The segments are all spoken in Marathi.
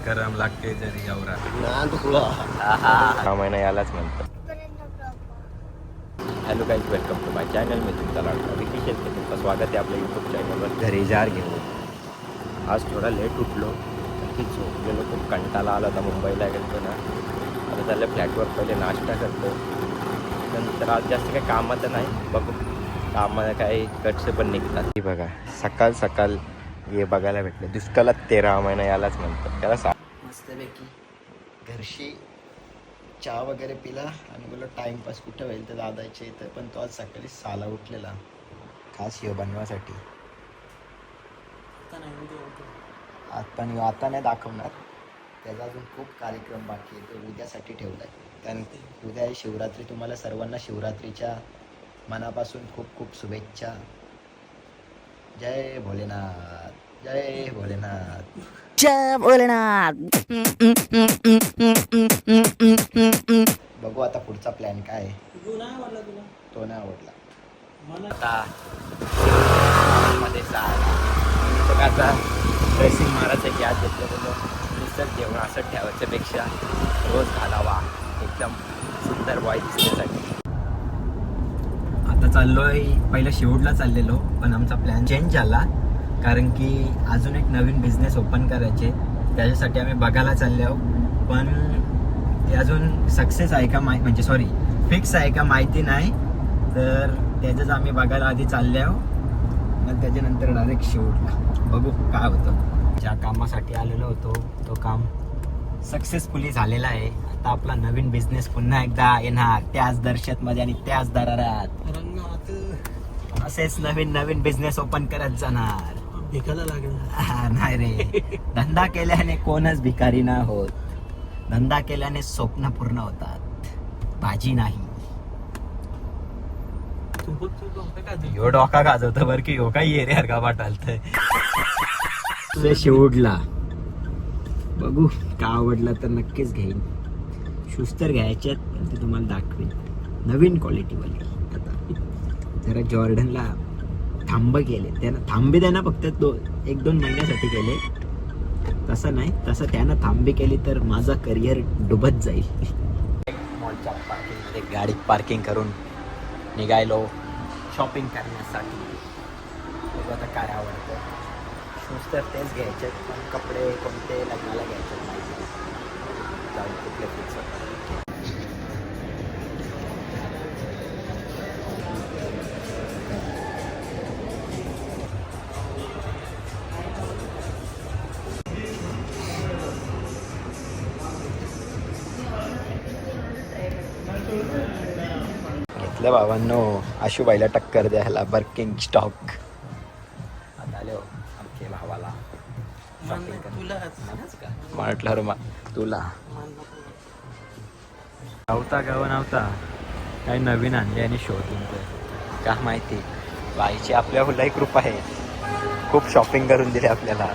गरम लागते जरी एवढा हा महिना यालाच म्हणतो. Hello guys, welcome to my channel. मी तुमचा लाडका विकी शेळके. तुमचं स्वागत आहे आपल्या यूट्यूब चॅनलवर घरी जार घेऊन. आज थोडा लेट उठलो, की झोपलेलो, खूप कंटाळा आला होता. मुंबईला गेलो ना, आता झालं फ्लॅटवर पहिले नाश्ता करतो, नंतर आज जास्त काही कामाचं नाही. बघू कामाला काही कटसे पण निघतात. ही बघा सकाळ सकाळ हे बघायला भेटलं. दुष्काळात 13 महिना यालाच म्हणतात. त्याला मस्तपैकी घरशी चहा वगैरे पिला आणि बोला टाइमपास कुठं होईल तर दादायचे इथं. पण तो आज सकाळी 6ला उठलेला खास ह्यो बनवासाठी. पण आता नाही दाखवणार, त्याचा अजून खूप कार्यक्रम बाकी आहे. तो उद्यासाठी ठेवला आहे. कारण उद्या आहे शिवरात्री. तुम्हाला सर्वांना शिवरात्रीच्या मनापासून खूप खूप शुभेच्छा. जय भोलेनाथ, जय भोलेनाथ, जय भोलेनाथ. बघू आता पुढचा प्लॅन काय आहे. तो नाही आवडला आता मध्ये आता ड्रेसिंग मारायचं की आज घेतलं निसर्ग जेवण असं ठेवायच्यापेक्षा रोज घालावा एकदम सुंदर बॉय दिसण्यासाठी. आता चाललोय, पहिलं शिवडला चाललेलो, पण आमचा प्लॅन चेंज झाला कारण की अजून एक नवीन बिझनेस ओपन करायचे. त्याच्यासाठी आम्ही बघायला चालले आहोत, पण ते अजून सक्सेस आहे का म्हणजे सॉरी फिक्स आहे का माहिती नाही. तर त्याचंच आम्ही बघायला आधी चालले आहोत, मग त्याच्यानंतर डायरेक्ट शिवडला बघू काय होतं. ज्या कामासाठी आलेलो होतो तो काम सक्सेसफुली झालेला आहे. आता आपला नवीन बिझनेस पुन्हा एकदा येणार त्याच दर्शतमध्ये आणि त्याच दरारात. असेच नवीन नवीन बिझनेस ओपन करत जाणार. भिकायला लागणार नाही रे, धंदा केल्याने कोणच भिकारी नाही होत. धंदा केल्याने स्वप्न पूर्ण होतात, भाजी नाही. ह्यो डोका गाजवतो बरं की ह्यो काय येरे हरका वाटालतंय. शिवडला बघू का आवडला तर नक्कीच घेईन. शूज तर घ्यायच्यात, पण ते तुम्हाला दाखवेन नवीन क्वालिटीवाले. आता जरा जॉर्डनला थांब केले त्यानं, थांबी द्या ना फक्त 1-2 महिन्यासाठी केले. तसं नाही, तसं त्यानं थांबी केली तर माझा करिअर डुबत जाईल. मॉलच्या पार्किंगमध्ये गाडी पार्किंग करून निघायलो शॉपिंग करण्यासाठी. बघू आता काय आवडतं. शूज तर तेच घ्यायचे, पण कपडे कोणते लग्नाला घ्यायचे माहिती जाऊन कुठले फिक्स होतात. घेतलं बाबांनो, आशुबाईला टक्कर द्यायला बर्किंग स्टॉक. आता आले आमच्या भावाला म्हटलं तुला नव्हता गावा नव्हता काही नवीन आणले आणि शोधून तर का माहिती. बाईची आपल्यावर लई कृपा आहे, खूप शॉपिंग करून दिली आपल्याला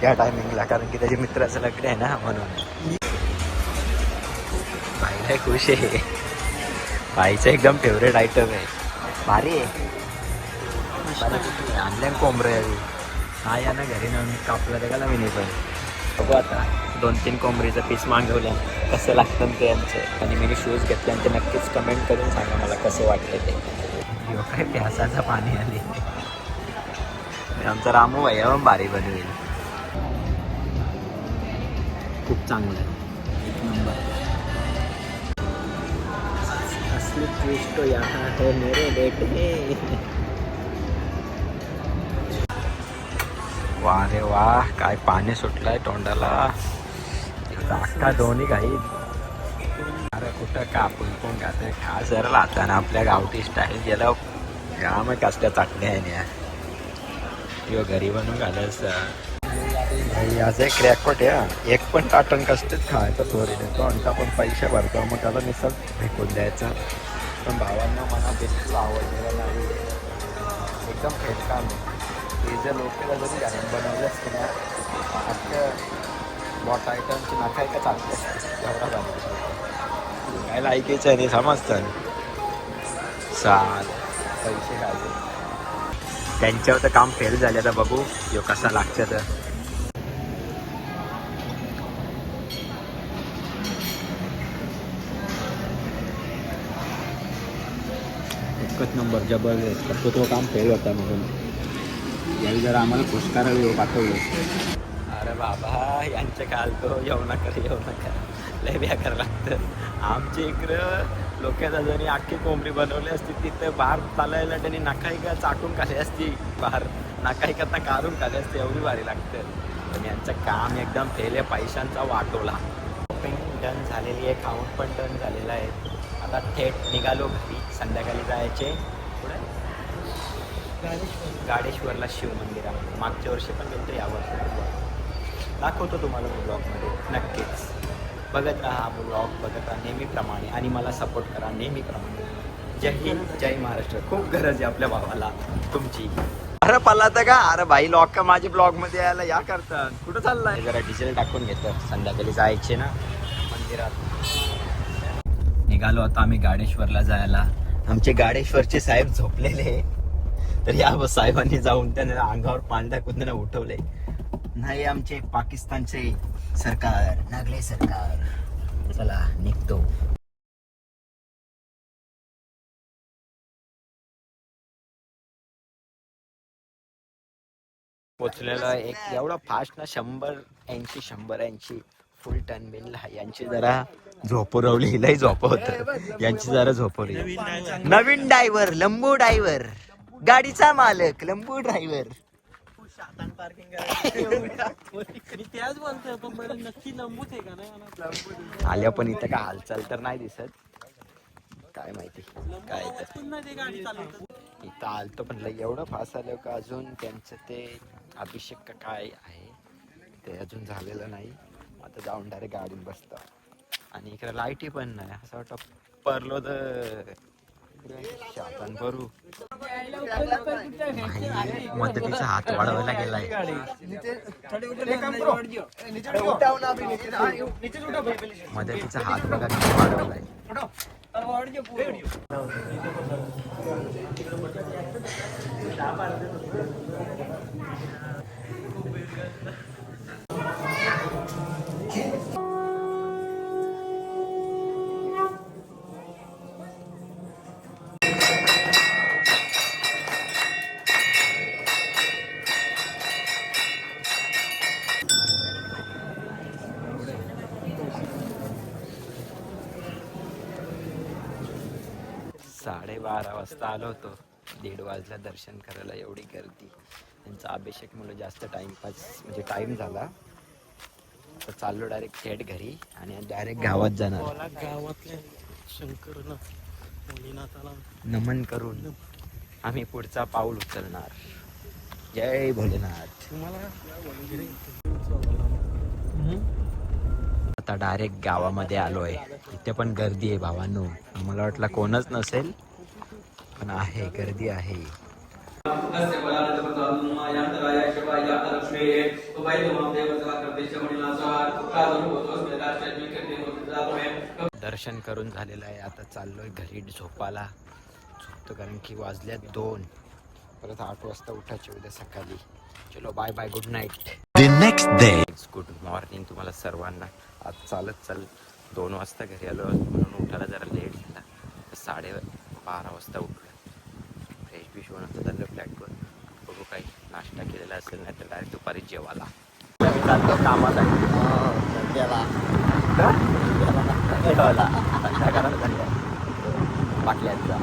या टायमिंगला, कारण की त्याच्या मित्राचं लग्न आहे ना म्हणून. बाईला खुश आहे, बाईचं एकदम फेवरेट आयटम आहे. भारी आहे. आणल्या कोंबरे हा या ना घरी नेऊन कापलं ते का मी नाही. पण बघू आता 2-3 कोंबडीचं पीस मागवलं कसं लागतं ते यांचं. आणि मी शूज घेतले आणि ते नक्कीच कमेंट करून सांगा मला कसे वाटले ते. यो काय प्यासाचं पाणी आले. आमचा रामू भाई पण भारी बनवेल, खूप चांगलं आहे, 1 नंबर. असली ट्विस्ट यहाँ है मेरे बेटे. वा रे वा, काय पाणी सुटलंय तोंडाला. अख्खा दोन्ही काही अरे कुठं कापून पण खाते. खा सर राहता ना आपल्या गावठी स्टाईल गेलं काम कसल्या चाटण्या आहे ना. यो घरी बनवून घालस आज एक क्रॅकपट आहे. एक पण टाटण कसतेच खायचं थोडी देतो आणि आपण पैसे भरतो, मग त्याला निसर्ग फेकून द्यायचं. पण भावांना मला बिलकुल आवडलेलं नाही, एकदम फेट काम आहे. हे जर लोकांना जरी घालून बनवलं असतं ना, अख्खं बॉट आयटमची नाकाय का चालते एवढा झालं. काय लायकीचं आहे नाही समजतं. चाल पैसे घालून त्यांच्यावर तर काम फेल झाले. तर बघू यो कसा लागतं तर. एकच नंबर जबरदस्त. फक्त तो काम फेल होता म्हणून यावेळी जरा आम्हाला पुष्काराला पाठवलं. अरे बाबा यांचे काल तो येऊ नका लय बेकार लागतं. आमच्या इकडं लोकांना जरी अख्खी कोंबडी बनवली असती तिथं बाहेर चालायला त्यांनी नकाई का चाटून खाली असती, बाहेर नकाई करता काढून खाली असते, एवढी भारी लागतं. पण यांचं काम एकदम फेल आहे, पैशांचा वाटोला. शॉपिंग डन झालेली आहे, खाऊन पण डन झालेलं आहे. आता थेट निघालो घरी, संध्याकाळी जायचे पुढे गाडेश्वरला शिव मंदिरामध्ये. मागच्या वर्षी पण गेलो, यावर्षी दाखवतो तुम्हाला मी ब्लॉगमध्ये नक्कीच. बघत राहा ब्लॉग, बघत राहा नेहमीप्रमाणे आणि मला सपोर्ट करा नेहमीप्रमाणे. जय हिंद, जय महाराष्ट्र. खूप गरज आहे आपल्या भावाला तुमची. अरे पलात का? अरे भाई लॉक का माझ्या ब्लॉगमध्ये यायला या करतात. कुठं चाललाय? जरा डिझेल टाकून घेतं, संध्याकाळी जायचे ना मंदिरात. निघालो आता आम्ही गाडेश्वरला जायला. आमचे गाडेश्वरचे साहेब झोपलेले, तर या साहेबांनी जाऊन त्यांना अंगावर पाणी टाकून त्यांना उठवले. नाही आमचे पाकिस्तानचे सरकार, नागले सरकार. चला निघतो. पोचलेला एक एवढा फास्ट ना 180 फुल टन बिल. यांची जरा झोपवली, लय झोप होत यांची जरा झोपवली. नवीन ड्रायव्हर, लंबू ड्रायव्हर, गाडीचा मालक लंबू ड्रायव्हर. आल्या पण इथं का हालचाल तर नाही दिसत, काय माहिती काय इथं आलतो पण लय एवढं फास्ट आलं का अजून त्यांचं ते अभिषेक का काय आहे ते अजून झालेलं नाही. आता जाऊन डायरेक्ट गाडीत बसतं. आणि इकडे लाईटी पण नाही, असं वाटतं परलो तर शातान भरू. मदतीचा हात वाढवायला गेलाय. मदतीचा हात बघा किती वाढवलाय. साडे 12 वाजता आलो होतो, 1:30 वाजला दर्शन करायला. एवढी गर्दी. त्यांचा अभिषेक मुळे जास्त टाइमपास म्हणजे टाइम झाला, तर चाललो डायरेक्ट थेट घरी आणि डायरेक्ट गावात जाणार. गावातले शंकर नमन करून आम्ही पुढचा पाऊल उचलणार. जय भोलेनाथ. आता डायरेक्ट गावामध्ये आलोय. इथे पण गर्दी आहे भावांनो. आम्हाला वाटलं कोणच नसेल, पण आहे, गर्दी आहे. दर्शन करून झालेलं आहे. आता चाललोय घरी झोपायला. झोपतो कारण की वाजल्यात 2. परत 8 वाजता उठायचे उद्या सकाळी. चलो bye bye, good night. Next day. Good morning तुम्हाला सर्वांना. आज चालत 2 वाजता घरी आलो म्हणून उठायला जरा लेट झाला. 12:30 वाजता उठलो. फ्रेश बिश होऊन आता चाललो फ्लॅटवर. बघू काही नाश्ता केलेला असेल, नाही तर डायरेक्ट दुपारी जेवायला. चालतो कामाला. बाटल्याचा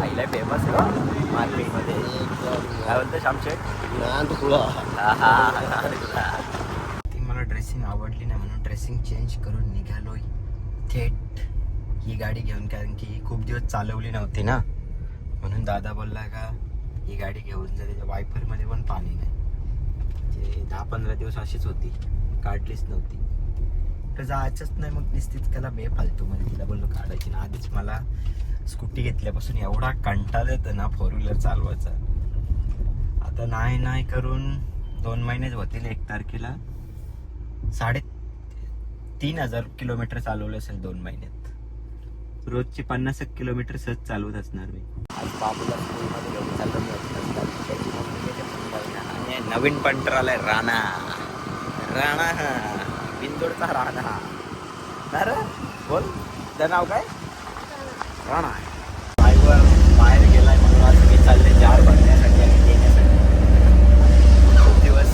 आईला फेमस मार्केटमध्ये. काय बोलतो शामशेठ? ती मला ड्रेसिंग आवडली नाही म्हणून ड्रेसिंग चेंज करून निघालोय थेट ही गाडी घेऊन. कारण की खूप दिवस चालवली नव्हती ना, म्हणून दादा बोलला का ही गाडी घेऊन जा. त्याच्या वायफरमध्ये पण पाणी नाही. जे 10-15 दिवस अशीच होती, काढलीच नव्हती. तर जायचंच नाही मग निस्तीच त्याला फालतू मध्ये. तिला बोललो काढायची ना. आधीच मला स्कूटी घेतल्यापासून एवढा कंटाळा येतं ना 4 व्हीलर चालवायचा. आता नाही करून 2 महिनेच होतील. 1 तारखेला 3,500 किलोमीटर चालवलं असेल 2 महिन्यात. रोजचे 50 किलोमीटर सहज चालवत असणार मी. आज बाबूला स्कूलमध्ये घेऊन चाललो मी. आणि नवीन पंटर आलाय राणा बिंदोडचा राणा. अरे बोल, त्या नाव काय? राणा आहे. बाहेर गेलाय म्हणून आज मी चालले जार बघण्यासाठी आणि देण्यासाठी. खूप दिवस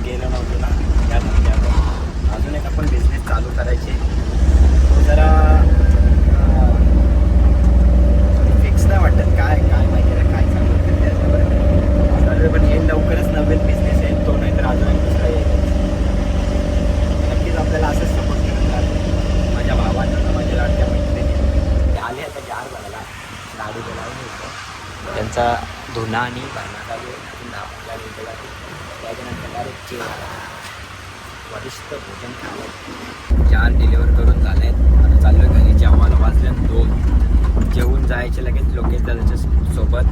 गेलो नव्हतो ना, त्यासाठी आपण अजून एक आपण बिझनेस चालू करायचे. तो जरा फिक्स नाही वाटत, काय काय माहिती आहे काय चालू होतं त्याच्यावर चालू, पण येईल लवकरच नवीन बिझनेस येईल तो, नाहीतर अजून एक दुसरा येईल. नक्कीच आपल्याला असंच सपोर्ट करत राहतो. माझ्या भावांना, माझ्या लाडक्या मैत्रिणी ते आले आता जार भरायला, गाडी बोलावून होतं. त्यांचा धुना आणि भरणा चालू आहे. अजून 10-15 मिनिटं लागली. त्याच्यानंतर डायरेक्ट वरिष्ठ भोजन खायला जार डिलिव्हर करून झाले आहेत. आता चाललो घरी. जेवायला वाजले 2. जेवून जायचे लगेच लोकेश दादाच्या सोबत.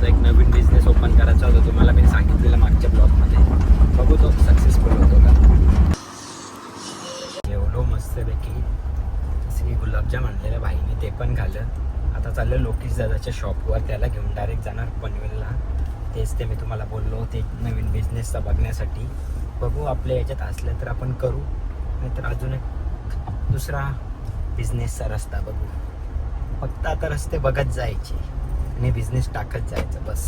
तो एक नवीन बिझनेस ओपन करायचा होता, तुम्हाला मी सांगितलेलं मागच्या ब्लॉगमध्ये. बघू तो सक्सेसफुल होतो का. एवढं मस्तपैकी जसे गुलाबजाम आणलेल्या भाईने ते पण खाल्लं. आता चाललं लोकेश दादाच्या शॉपवर, त्याला घेऊन डायरेक्ट जाणार पनवेलला. तेच ते मी तुम्हाला बोललो, ते नवीन बिझनेसचा बघण्यासाठी. बघू आपल्या याच्यात असलं तर आपण करू, नाहीतर अजून एक दुसरा बिझनेसचा रस्ता बघू. फक्त आता रस्ते बघत जायचे आणि बिझनेस टाकत जायचं बस.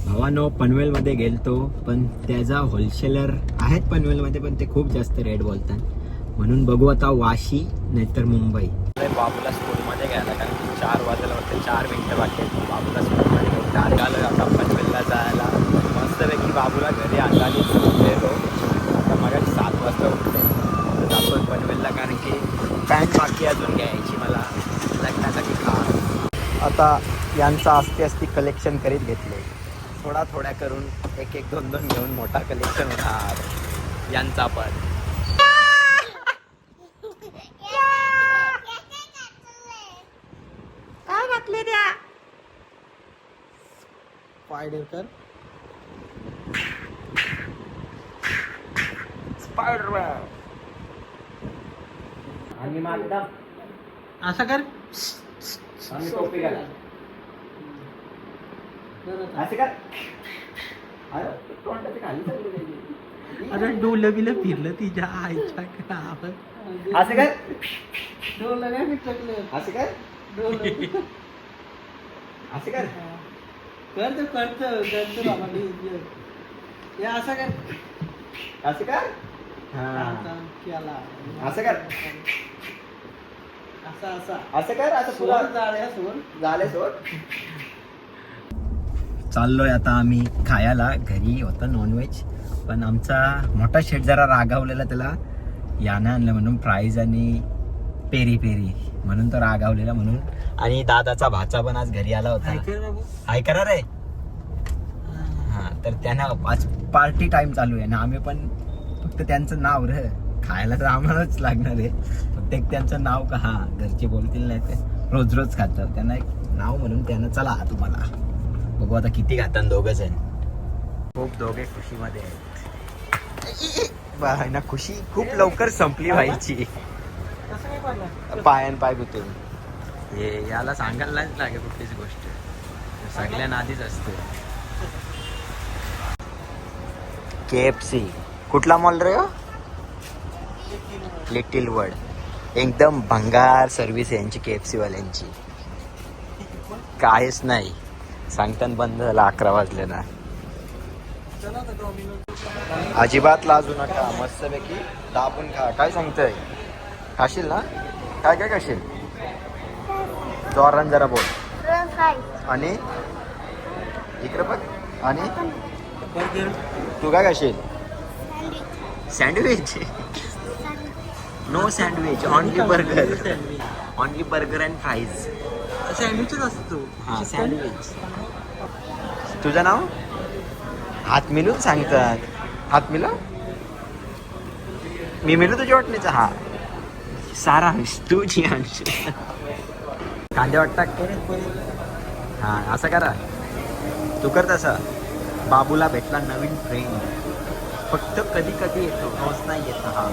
भावानो पनवेलमध्ये गेलतो, पण त्याचा होलसेलर आहेत पनवेलमध्ये, पण ते खूप जास्त रेट बोलतात. म्हणून बघू आता वाशी नाहीतर मुंबई. बाबूला स्कूलमध्ये घ्यायला, कारण की 4 वाजायला वाटतं, 4 मिनटं बाकी आहेत. बाबूला स्कूलमध्ये घेऊन डायरेक्ट आलं आता पनवेलला जायला. मस्तपैकी बाबूला घरी आणला आणि गेलो. आता मग 7 वाजता उठले तर जातो पनवेलला, कारण की पॅन्ट बाकी अजून घ्यायची मला लग्नासाठी खा. आता यांचं असती कलेक्शन करीत घेतले, थोड्या करून 1-1, 2-2 घेऊन मोठा कलेक्शन होणार यांचा पण. काय घातले त्या स्पायडर आणि मागदा असं कर. आणि टोपी घाला. असं कर. अरे डोलं बिलं फिरलं तिच्या आईच्या गावात. असं कर. डोलं नाही फिरलं. असं कर. डोलं असं कर. करतो बाबा. हे असं कर. असं कर. केला असं कर. असं कर. असं पुरा झाले सोड. चाललोय आता आम्ही खायला. घरी होतं नॉनव्हेज, पण आमचा मोठा शेट जरा रागावलेला, त्याला यानं आणलं म्हणून फ्राईज आणि पेरी म्हणून तो रागावलेला म्हणून. आणि दादाचा भाचा पण आज घरी आला होता. हाय करा रे. हा, तर त्यानं आज पार्टी टाइम चालू आहे ना. आम्ही पण फक्त त्यांचं नाव रे, खायला तर आम्हालाच लागणार आहे. फक्त एक त्यांचं नाव का, हा घरचे बोलतील नाही ते रोज खातात, त्यांना एक नाव म्हणून त्यानं चला तुम्हाला. बघू आता किती खातात दोघं जण. खूप दोघे खुशीमध्ये आहेत ना. खुशी खूप लवकर संपली व्हायची. पाय गुतून हे याला सांगायला नाही लागेल कुठलीच गोष्ट, सगळ्यांना आधीच असते. KFC कुठला मॉल रे? Little world. एकदम भंगार सर्व्हिस आहे यांची KFC वाल्यांची. काहीच नाही सांगताना बंद झाला 11 वाजले ना. अजिबात लाजू नका, मस्तपैकी दाबून खा. काय सांगतोय? खाशील ना? काय खाशील? जोरान जरा बोल. आणि इकडे बघ. आणि तू काय खाशील? Sandwich? No sandwich, only burger. Only burger and fries. सँडविचच असतो. हा सँडविच. तुझं नाव? हात मिळून सांगतात. हात मिळू? मी मिळू तुझ्या वाटणीचा. हा सारा तुझी अंश. कांदे वाटतात. हा असं करा. तू कर तसं. बाबूला भेटला नवीन फ्रेंड. फक्त कधी येतो, रोज नाही येत. हा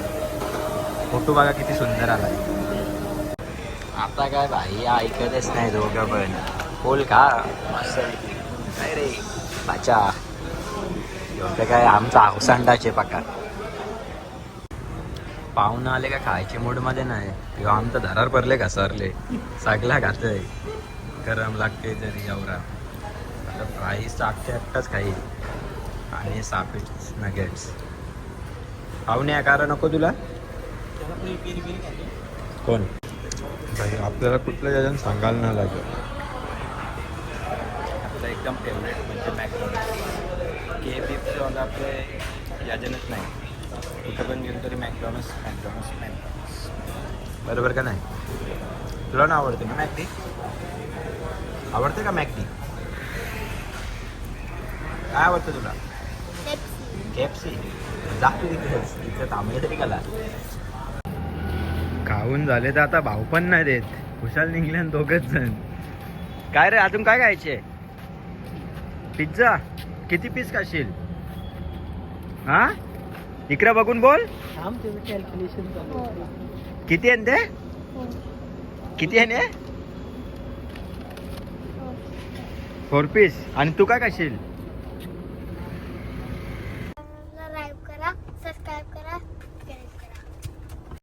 फोटो बघा किती सुंदर आलाय. आता काय भाई ऐकतच नाही दोघं पण. बोल का मस्त. काय रे बाचा, एवढं काय आमचा अवसांडाचे पकार. पाहुणं आले का खायचे मूड मध्ये नाही. किंवा आमचं धरार पडले का सरले सगळा खातोय. गरम लागते तरी एवढा. आता फ्राईज अख्ख्या एकटाच खाईल आणि सापिट नगेट्स पाहुणे कारण नको तुला कोण भाई आपल्याला कुठलं याच्यानं सांगायला नाही लागेल. आपलं एकदम फेवरेट म्हणजे मॅकडॉनल्ड्स KFC आपले याजनच नाही. कुठं पण गेलं तरी मॅकडॉनल्ड्स. बरोबर का नाही? तुला ना आवडते ना मॅकडी? आवडते का मॅकडी? काय आवडतं तुला? KFC. जा तू तिथे थांबले तरी कला. खाऊन झाले तर आता भाव पण नाही देत. खुशाल निघले दोघच जण. काय रे अजून काय खायचे? पिझ्झा किती पीस खाशील? हा इकडे बघून बोल. किती आहे ते? किती आहे 4 पीस. आणि तू काय खाशील?